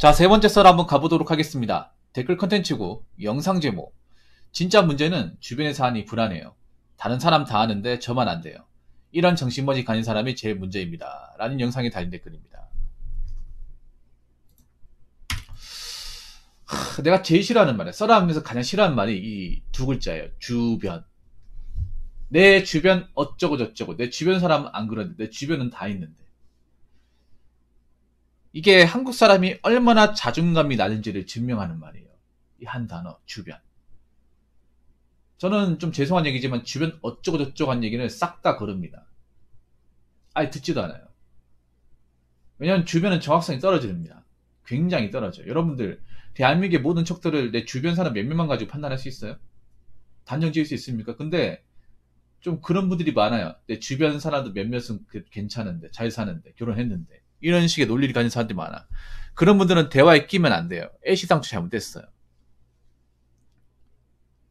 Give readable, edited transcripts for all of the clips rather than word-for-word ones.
자, 세 번째 썰 한번 가보도록 하겠습니다. 댓글 컨텐츠고 영상 제목. 진짜 문제는 주변의 사안이 불안해요. 다른 사람 다 아는데 저만 안 돼요. 이런 정신머지 가진 사람이 제일 문제입니다. 라는 영상에 달린 댓글입니다. 내가 제일 싫어하는 말이야. 썰하면서 가장 싫어하는 말이 이 두 글자예요. 주변. 내 주변 어쩌고 저쩌고. 내 주변 사람은 안 그러는데 내 주변은 다 있는데. 이게 한국 사람이 얼마나 자존감이 낮은지를 증명하는 말이에요. 이 한 단어, 주변. 저는 좀 죄송한 얘기지만 주변 어쩌고 저쩌고 한 얘기는 싹 다 거릅니다. 아예 듣지도 않아요. 왜냐하면 주변은 정확성이 떨어집니다. 굉장히 떨어져요. 여러분들 대한민국의 모든 척도를 내 주변 사람 몇 명만 가지고 판단할 수 있어요? 단정 지을 수 있습니까? 근데 좀 그런 분들이 많아요. 내 주변 사람도 몇몇은 괜찮은데, 잘 사는데, 결혼했는데 이런 식의 논리를 가진 사람들이 많아. 그런 분들은 대화에 끼면 안 돼요. 애시당초 잘못됐어요.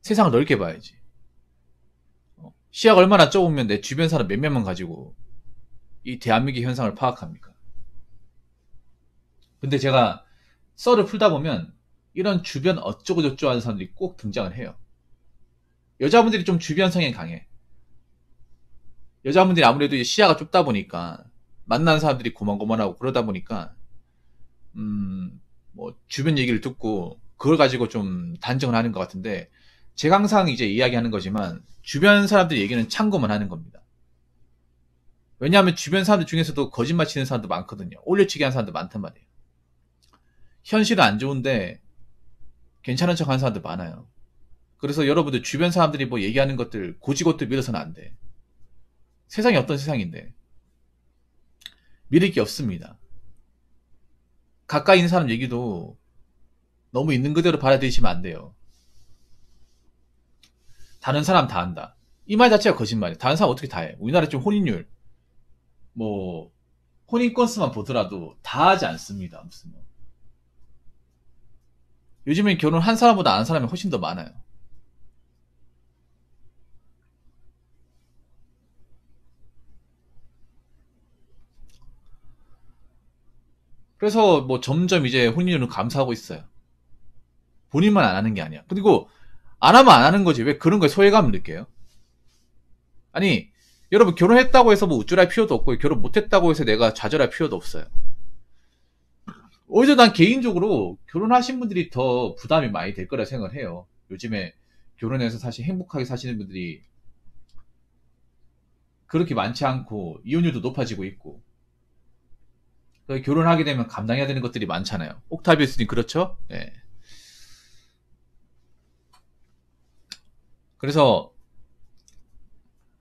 세상을 넓게 봐야지. 시야가 얼마나 좁으면 내 주변 사람 몇 명만 가지고 이 대한민국의 현상을 파악합니까? 근데 제가 썰을 풀다 보면 이런 주변 어쩌고 저쩌고 하는 사람들이 꼭 등장을 해요. 여자분들이 좀 주변 성향이 강해. 여자분들이 아무래도 시야가 좁다 보니까 만나는 사람들이 고만고만하고 그러다 보니까 뭐 주변 얘기를 듣고 그걸 가지고 좀 단정을 하는 것 같은데, 제가 항상 이제 이야기하는 거지만 주변 사람들 얘기는 참고만 하는 겁니다. 왜냐하면 주변 사람들 중에서도 거짓말 치는 사람도 많거든요. 올려치기 하는 사람도 많단 말이에요. 현실은 안 좋은데 괜찮은 척 하는 사람들 많아요. 그래서 여러분들 주변 사람들이 뭐 얘기하는 것들 고지고대 믿어서는 안 돼. 세상이 어떤 세상인데 믿을 게 없습니다. 가까이 있는 사람 얘기도 너무 있는 그대로 받아들이시면 안 돼요. 다른 사람 다 안다. 이 말 자체가 거짓말이에요. 다른 사람 어떻게 다 해? 우리나라 좀 혼인율, 뭐 혼인 건수만 보더라도 다 하지 않습니다. 무슨 뭐. 요즘엔 결혼 한 사람보다 안 하는 사람이 훨씬 더 많아요. 그래서 뭐 점점 이제 혼인율은 감소하고 있어요. 본인만 안 하는 게 아니야. 그리고 안 하면 안 하는 거지. 왜 그런 거에 소외감을 느껴요? 아니, 여러분 결혼했다고 해서 뭐 우쭐할 필요도 없고 결혼 못했다고 해서 내가 좌절할 필요도 없어요. 오히려 난 개인적으로 결혼하신 분들이 더 부담이 많이 될 거라 생각을 해요. 요즘에 결혼해서 사실 행복하게 사시는 분들이 그렇게 많지 않고 이혼율도 높아지고 있고, 결혼하게 되면 감당해야 되는 것들이 많잖아요. 옥타비우스님 그렇죠? 네. 그래서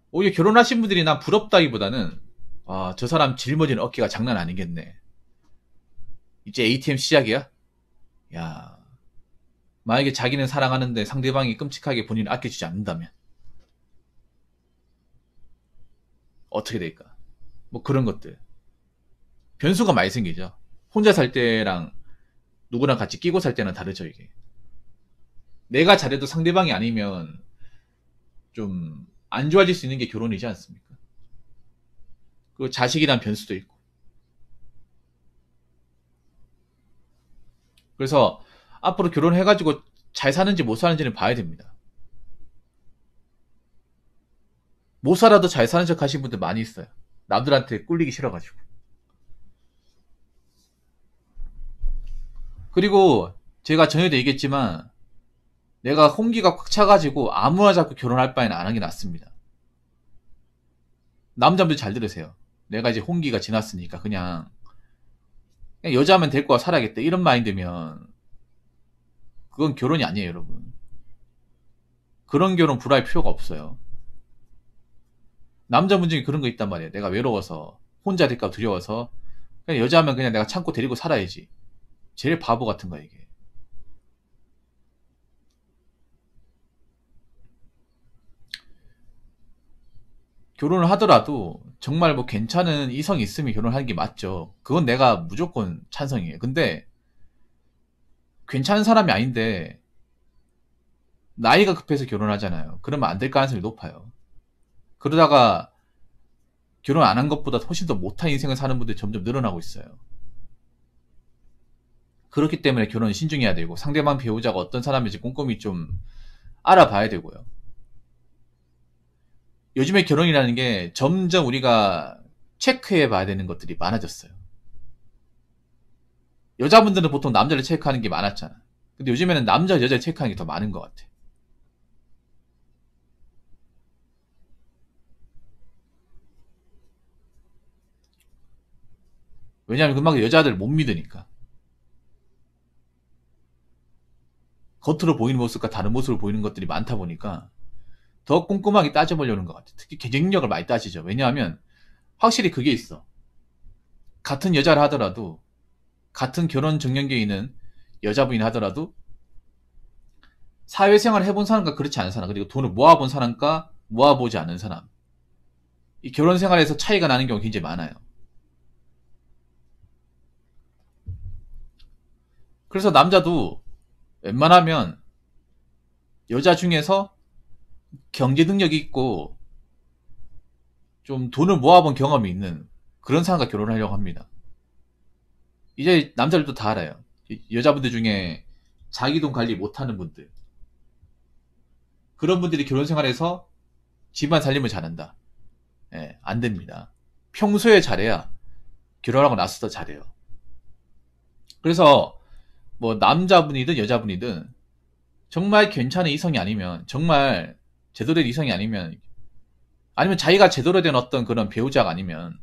오히려 결혼하신 분들이 난 부럽다기보다는 저 사람 짊어지는 어깨가 장난 아니겠네. 이제 ATM 시작이야? 야, 만약에 자기는 사랑하는데 상대방이 끔찍하게 본인을 아껴주지 않는다면 어떻게 될까? 뭐 그런 것들. 변수가 많이 생기죠. 혼자 살 때랑 누구랑 같이 끼고 살 때는 다르죠, 이게. 내가 잘해도 상대방이 아니면 좀 안 좋아질 수 있는 게 결혼이지 않습니까? 그 자식이란 변수도 있고. 그래서 앞으로 결혼해가지고 잘 사는지 못 사는지는 봐야 됩니다. 못 살아도 잘 사는 척 하신 분들 많이 있어요. 남들한테 꿀리기 싫어가지고. 그리고 제가 전에도 얘기했지만 내가 홍기가 꽉 차가지고 아무나 잡고 결혼할 바에는 안 하는 게 낫습니다. 남자분들 잘 들으세요. 내가 이제 홍기가 지났으니까 그냥 여자면 될 거야 살아야겠다 이런 마인드면 그건 결혼이 아니에요, 여러분. 그런 결혼 불할 필요가 없어요. 남자분 중에 그런 거 있단 말이에요. 내가 외로워서 혼자 될까 두려워서 그냥 여자면 그냥 내가 참고 데리고 살아야지. 제일 바보 같은 거야 이게. 결혼을 하더라도 정말 뭐 괜찮은 이성이 있으면 결혼하는 게 맞죠. 그건 내가 무조건 찬성이에요. 근데 괜찮은 사람이 아닌데 나이가 급해서 결혼하잖아요. 그러면 안 될 가능성이 높아요. 그러다가 결혼 안 한 것보다 훨씬 더 못한 인생을 사는 분들이 점점 늘어나고 있어요. 그렇기 때문에 결혼은 신중해야 되고 상대방 배우자가 어떤 사람인지 꼼꼼히 좀 알아봐야 되고요. 요즘에 결혼이라는 게 점점 우리가 체크해 봐야 되는 것들이 많아졌어요. 여자분들은 보통 남자를 체크하는 게 많았잖아. 근데 요즘에는 남자, 여자를 체크하는 게 더 많은 것 같아. 왜냐하면 금방 여자들 못 믿으니까. 겉으로 보이는 모습과 다른 모습을 보이는 것들이 많다 보니까 더 꼼꼼하게 따져보려는 것 같아. 특히 경쟁력을 많이 따지죠. 왜냐하면 확실히 그게 있어. 같은 여자를 하더라도 같은 결혼 정년기에 있는 여자분이 하더라도 사회생활을 해본 사람과 그렇지 않은 사람, 그리고 돈을 모아본 사람과 모아보지 않은 사람, 이 결혼 생활에서 차이가 나는 경우가 굉장히 많아요. 그래서 남자도 웬만하면 여자 중에서 경제 능력이 있고 좀 돈을 모아본 경험이 있는 그런 사람과 결혼을 하려고 합니다. 이제 남자들도 다 알아요. 여자분들 중에 자기 돈 관리 못하는 분들, 그런 분들이 결혼 생활에서 집안 살림을 잘한다. 예, 안 됩니다. 평소에 잘해야 결혼하고 나서도 잘해요. 그래서 뭐 남자분이든 여자분이든 정말 괜찮은 이성이 아니면, 정말 제대로 된 이성이 아니면, 아니면 자기가 제대로 된 어떤 그런 배우자가 아니면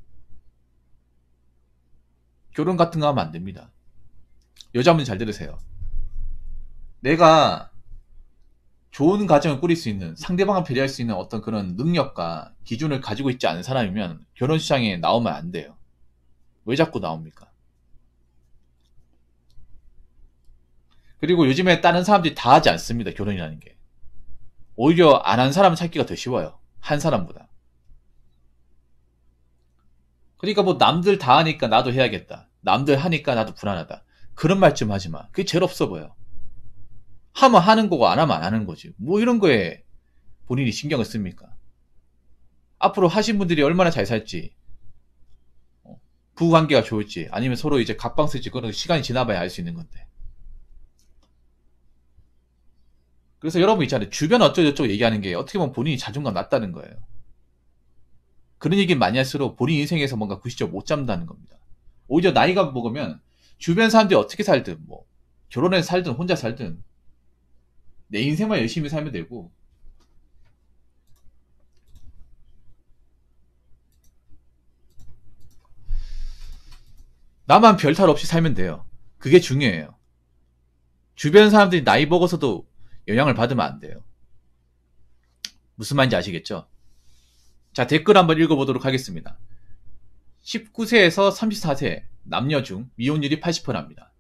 결혼 같은 거 하면 안 됩니다. 여자분 잘 들으세요. 내가 좋은 가정을 꾸릴 수 있는, 상대방을 배려할 수 있는 어떤 그런 능력과 기준을 가지고 있지 않은 사람이면 결혼 시장에 나오면 안 돼요. 왜 자꾸 나옵니까? 그리고 요즘에 다른 사람들이 다 하지 않습니다. 결혼이라는 게. 오히려 안 한 사람을 찾기가 더 쉬워요. 한 사람보다. 그러니까 뭐 남들 다 하니까 나도 해야겠다. 남들 하니까 나도 불안하다. 그런 말 좀 하지 마. 그게 제일 없어 보여. 하면 하는 거고 안 하면 안 하는 거지. 뭐 이런 거에 본인이 신경을 씁니까? 앞으로 하신 분들이 얼마나 잘 살지, 부부관계가 좋을지, 아니면 서로 이제 각방 쓸지, 그런 시간이 지나봐야 알 수 있는 건데. 그래서 여러분 있잖아요. 주변 어쩌고저쩌고 얘기하는 게 어떻게 보면 본인이 자존감 낮다는 거예요. 그런 얘기 많이 할수록 본인 인생에서 뭔가 구시점 못 잡는다는 겁니다. 오히려 나이가 먹으면 주변 사람들이 어떻게 살든, 뭐 결혼해서 살든 혼자 살든 내 인생만 열심히 살면 되고, 나만 별탈 없이 살면 돼요. 그게 중요해요. 주변 사람들이 나이 먹어서도 영향을 받으면 안 돼요. 무슨 말인지 아시겠죠? 자, 댓글 한번 읽어보도록 하겠습니다. 19세에서 34세 남녀 중 미혼율이 80%랍니다.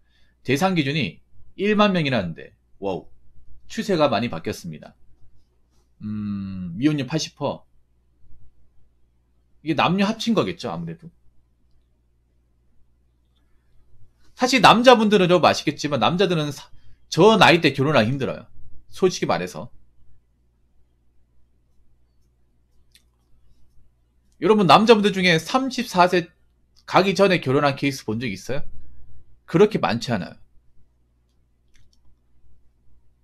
대상 기준이 1만 명이라는데, 와우, 추세가 많이 바뀌었습니다. 미혼율 80%. 이게 남녀 합친 거겠죠, 아무래도. 사실 남자분들은 여러분 아시겠지만 남자들은 저 나이 때 결혼하기 힘들어요. 솔직히 말해서. 여러분 남자분들 중에 34세 가기 전에 결혼한 케이스 본 적 있어요? 그렇게 많지 않아요.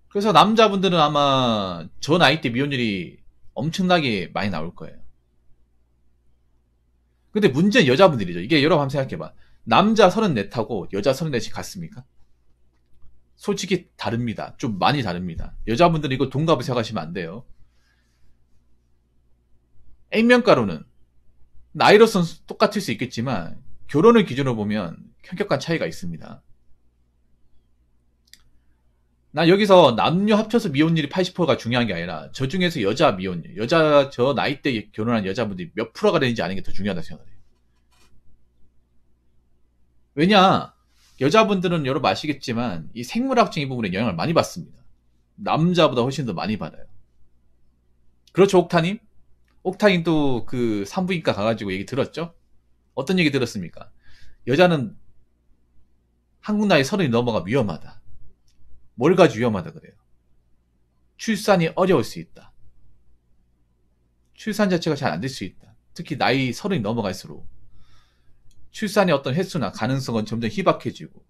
그래서 남자분들은 아마 저 나이 때 미혼율이 엄청나게 많이 나올 거예요. 근데 문제는 여자분들이죠. 이게 여러분 한번 생각해봐. 남자 34하고 여자 34이 같습니까? 솔직히 다릅니다. 좀 많이 다릅니다. 여자분들은 이거 동갑을 생각하시면 안 돼요. 액면가로는 나이로서는 똑같을 수 있겠지만 결혼을 기준으로 보면 현격한 차이가 있습니다. 나 여기서 남녀 합쳐서 미혼율이 80%가 중요한 게 아니라 저 중에서 여자 미혼율, 여자 저 나이 때 결혼한 여자분들이 몇 프로가 되는지 아는 게 더 중요하다고 생각해요. 왜냐, 여자분들은 여러분 아시겠지만 이 생물학적인 부분에 영향을 많이 받습니다. 남자보다 훨씬 더 많이 받아요. 그렇죠, 옥타님? 옥타님도 그 산부인과 가가지고 얘기 들었죠? 어떤 얘기 들었습니까? 여자는 한국 나이 30이 넘어가 위험하다. 뭘 가지고 위험하다 그래요? 출산이 어려울 수 있다. 출산 자체가 잘 안 될 수 있다. 특히 나이 30이 넘어갈수록 출산의 어떤 횟수나 가능성은 점점 희박해지고,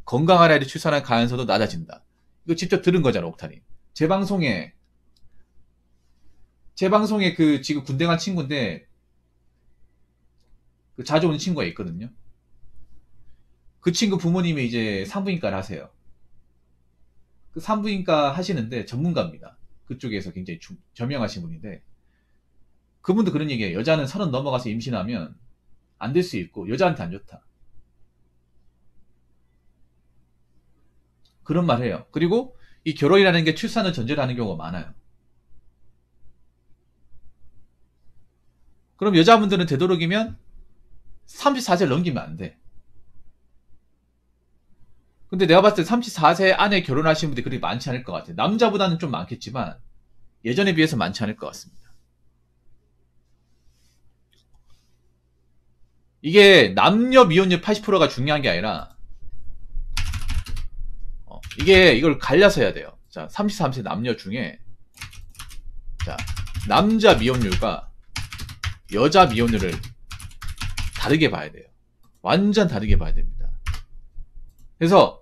건강한 아이를 출산할 가능성도 낮아진다. 이거 직접 들은 거잖아, 옥탄이. 제 방송에 그 지금 군대 간 친구인데 그 자주 오는 친구가 있거든요. 그 친구 부모님이 이제 산부인과를 하세요. 그 산부인과 하시는데 전문가입니다. 그쪽에서 굉장히 저명하신 분인데 그분도 그런 얘기예요. 여자는 30 넘어가서 임신하면 안 될 수 있고 여자한테 안 좋다. 그런 말 해요. 그리고 이 결혼이라는 게 출산을 전제로 하는 경우가 많아요. 그럼 여자분들은 되도록이면 34세를 넘기면 안 돼. 근데 내가 봤을 때 34세 안에 결혼하시는 분들이 그렇게 많지 않을 것 같아요. 남자보다는 좀 많겠지만 예전에 비해서 많지 않을 것 같습니다. 이게 남녀 미혼율 80%가 중요한 게 아니라 이걸 갈려서 해야 돼요. 자, 33세 남녀 중에 자, 남자 미혼율과 여자 미혼율을 다르게 봐야 돼요. 완전 다르게 봐야 됩니다. 그래서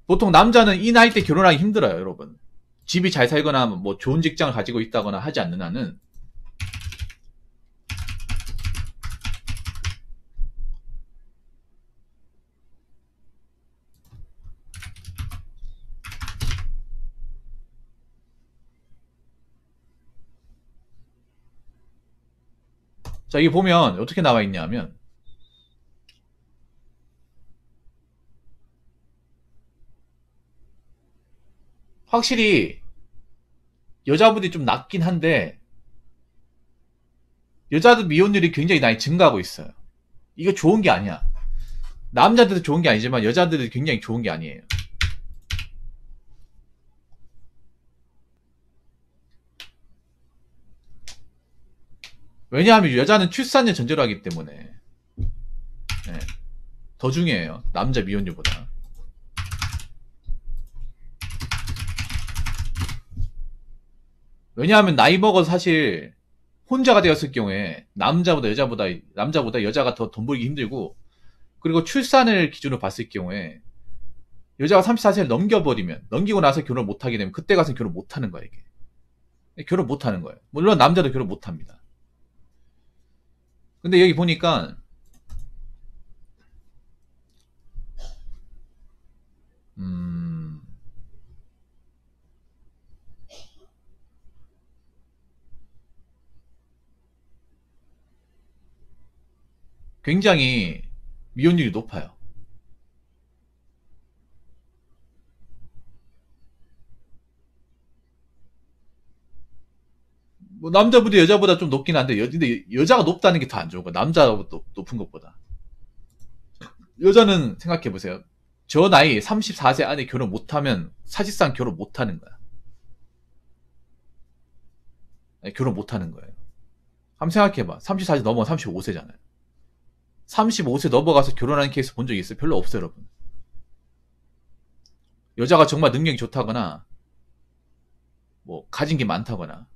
보통 남자는 이 나이 때 결혼하기 힘들어요, 여러분. 집이 잘 살거나 뭐 좋은 직장을 가지고 있다거나 하지 않는 한은 자, 이게 보면 어떻게 나와 있냐면 확실히 여자분들이 좀 낮긴 한데 여자들 미혼율이 굉장히 많이 증가하고 있어요. 이거 좋은 게 아니야. 남자들도 좋은 게 아니지만 여자들도 굉장히 좋은 게 아니에요. 왜냐하면 여자는 출산율 전제로 하기 때문에 네, 더 중요해요. 남자 미혼율보다. 왜냐하면 나이 먹어서 사실 혼자가 되었을 경우에 남자보다 여자가 더 돈 벌기 힘들고 그리고 출산을 기준으로 봤을 경우에 여자가 34세를 넘기고 나서 결혼을 못하게 되면 그때 가서 결혼 못하는 거야 이게. 결혼 못하는 거예요. 물론 남자도 결혼 못합니다. 근데 여기 보니까 굉장히 미혼율이 높아요. 뭐 남자보다 여자보다 좀 높긴 한데 근데 여자가 높다는 게 더 안 좋은 거야. 남자가 높은 것보다. 여자는 생각해보세요. 저 나이 34세 안에 결혼 못하면 사실상 결혼 못하는 거야. 아니, 결혼 못하는 거예요. 한번 생각해봐. 34세 넘어 35세잖아요. 35세 넘어가서 결혼하는 케이스 본 적 있어요? 별로 없어요, 여러분. 여자가 정말 능력이 좋다거나 뭐 가진 게 많다거나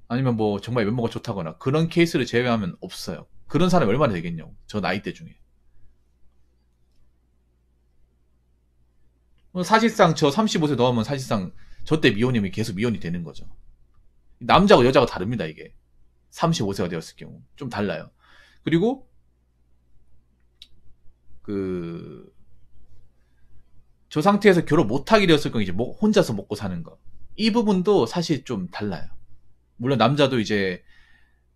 아니면 뭐 정말 외모가 좋다거나 그런 케이스를 제외하면 없어요. 그런 사람이 얼마나 되겠냐고. 저 나이대 중에. 사실상 저 35세 넘으면 사실상 저 때 미혼이면 계속 미혼이 되는 거죠. 남자고 여자가 다릅니다, 이게. 35세가 되었을 경우. 좀 달라요. 그리고 저 상태에서 결혼 못하게 되었을 경우 이제 혼자서 먹고 사는 거. 이 부분도 사실 좀 달라요. 물론 남자도 이제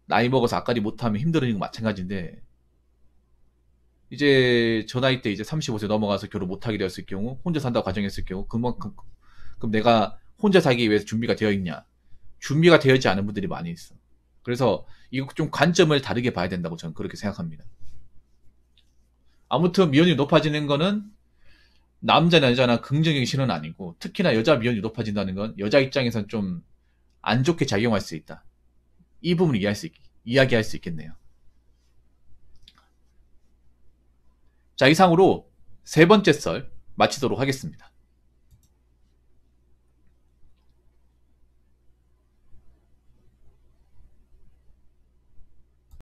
나이 먹어서 앞가리 못하면 힘들어지는 거 마찬가지인데 이제 저 나이 때 이제 35세 넘어가서 결혼 못하게 되었을 경우 혼자 산다고 가정했을 경우 그럼 내가 혼자 살기 위해서 준비가 되어 있냐? 준비가 되어 있지 않은 분들이 많이 있어. 그래서 이거 좀 관점을 다르게 봐야 된다고 저는 그렇게 생각합니다. 아무튼 미혼율이 높아지는 거는 남자나 여자나 긍정적인 신호는 아니고 특히나 여자 미혼율이 높아진다는 건 여자 입장에선 좀 안 좋게 작용할 수 있다. 이 부분을 이야기할 수 있겠네요. 자, 이상으로 세 번째 썰 마치도록 하겠습니다.